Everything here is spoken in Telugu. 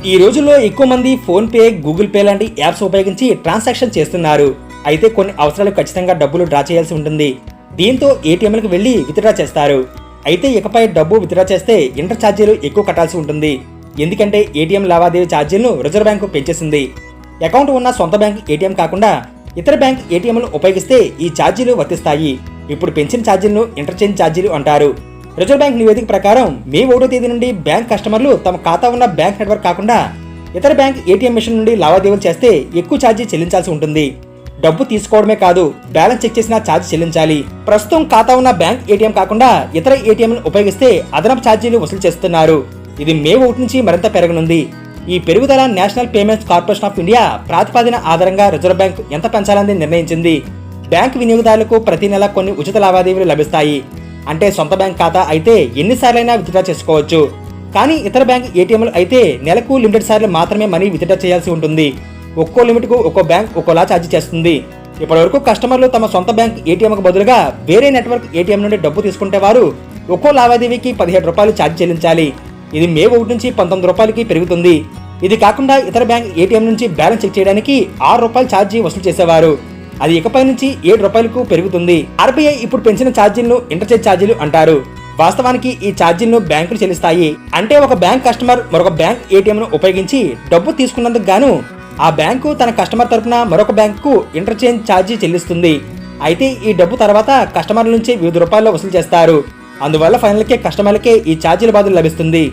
ఈ రోజుల్లో ఎక్కువ మంది ఫోన్ పే, గూగుల్ పే లాంటి యాప్స్ ఉపయోగించి ట్రాన్సాక్షన్ చేస్తున్నారు. అయితే కొన్ని అవసరాలు ఖచ్చితంగా డబ్బులు డ్రా చేయాల్సి ఉంటుంది. దీంతో ఏటీఎంలకు వెళ్లి విత్డ్రా చేస్తారు. అయితే ఇకపై డబ్బు విత్డ్రా చేస్తే ఇంటర్ ఛార్జీలు ఎక్కువ కట్టాల్సి ఉంటుంది. ఎందుకంటే ఏటీఎం లావాదేవీ ఛార్జీలను రిజర్వ్ బ్యాంకు పెంచేసింది. అకౌంట్ ఉన్న సొంత బ్యాంక్ ఏటీఎం కాకుండా ఇతర బ్యాంక్ ఏటీఎంలు ఉపయోగిస్తే ఈ ఛార్జీలు వర్తిస్తాయి. ఇప్పుడు పెంచిన ఛార్జీలను ఇంటర్చేంజ్ ఛార్జీలు అంటారు. రిజర్వ్ బ్యాంక్ నివేదిక ప్రకారం మే 1వ తేదీ నుండి బ్యాంక్ కస్టమర్లు తమ ఖాతా ఉన్న బ్యాంక్ నెట్వర్క్ కాకుండా ఇతర బ్యాంక్ ఏటీఎం మిషన్ నుండి లావాదేవీలు చేస్తే ఎక్కువ ఛార్జీ చెల్లించాల్సి ఉంటుంది. డబ్బు తీసుకోవడమే కాదు, బ్యాలెన్స్ చెక్ చేసిన ఛార్జీ చెల్లించాలి. ప్రస్తుతం ఖాతా ఉన్న బ్యాంక్ ఏటీఎం కాకుండా ఇతర ఏటీఎంలను ఉపయోగిస్తే అదనపు ఛార్జీలు వసూలు చేస్తున్నారు. ఇది మే 1 నుంచి మరింత పెరగనుంది. ఈ పెరుగుదల national payments corporation of India ప్రతిపాదన ఆధారంగా రిజర్వ్ బ్యాంక్ ఎంత పెంచాలని నిర్ణయించింది. బ్యాంక్ వినియోగదారులకు ప్రతి నెల కొన్ని ఉచిత లావాదేవీలు లభిస్తాయి. అంటే సొంత బ్యాంక్ ఖాతా అయితే ఎన్నిసార్లైనా విత్డ్రా చేసుకోవచ్చు. కానీ ఇతర బ్యాంక్ ఏటీఎంలు అయితే నెలకు లిమిటెడ్ సార్లు మాత్రమే మనీ విత్డ్రా చేయాల్సి ఉంటుంది. ఒక్కో లిమిట్కు ఒక్కో బ్యాంక్ ఒక్కోలా ఛార్జీ చేస్తుంది. ఇప్పటివరకు కస్టమర్లు తమ సొంత బ్యాంక్ ఏటీఎంకు బదులుగా వేరే నెట్వర్క్ ఏటీఎం నుండి డబ్బు తీసుకుంటే వారు ఒక్కో లావాదేవీకి 17 రూపాయలు ఛార్జీ చెల్లించాలి. ఇది మే 1 నుంచి 19 రూపాయలకి పెరుగుతుంది. ఇది కాకుండా ఇతర బ్యాంక్ ఏటీఎం నుంచి బ్యాలెన్స్ చెక్ చేయడానికి 6 రూపాయలు ఛార్జీ వసూలు చేసేవారు. అది ఇకపై నుంచి 7 రూపాయలకు పెరుగుతుంది. ఆర్బీఐ ఇప్పుడు పెంచిన ఛార్జీలను ఇంటర్చేంజ్ ఛార్జీలు అంటారు. వాస్తవానికి ఈ ఛార్జీలను బ్యాంకులు చెల్లిస్తాయి. అంటే ఒక బ్యాంక్ కస్టమర్ మరొక బ్యాంక్ ఏటీఎంను ఉపయోగించి డబ్బు తీసుకున్నందుకు గాను ఆ బ్యాంకు తన కస్టమర్ తరపున మరొక బ్యాంకుకు ఇంటర్చేంజ్ ఛార్జీ చెల్లిస్తుంది. అయితే ఈ డబ్బు తర్వాత కస్టమర్ల నుంచి వివిధ రూపాయల్లో వసూలు చేస్తారు. అందువల్ల ఫైనల్కే కస్టమర్లకే ఈ ఛార్జీల బాధలు లభిస్తుంది.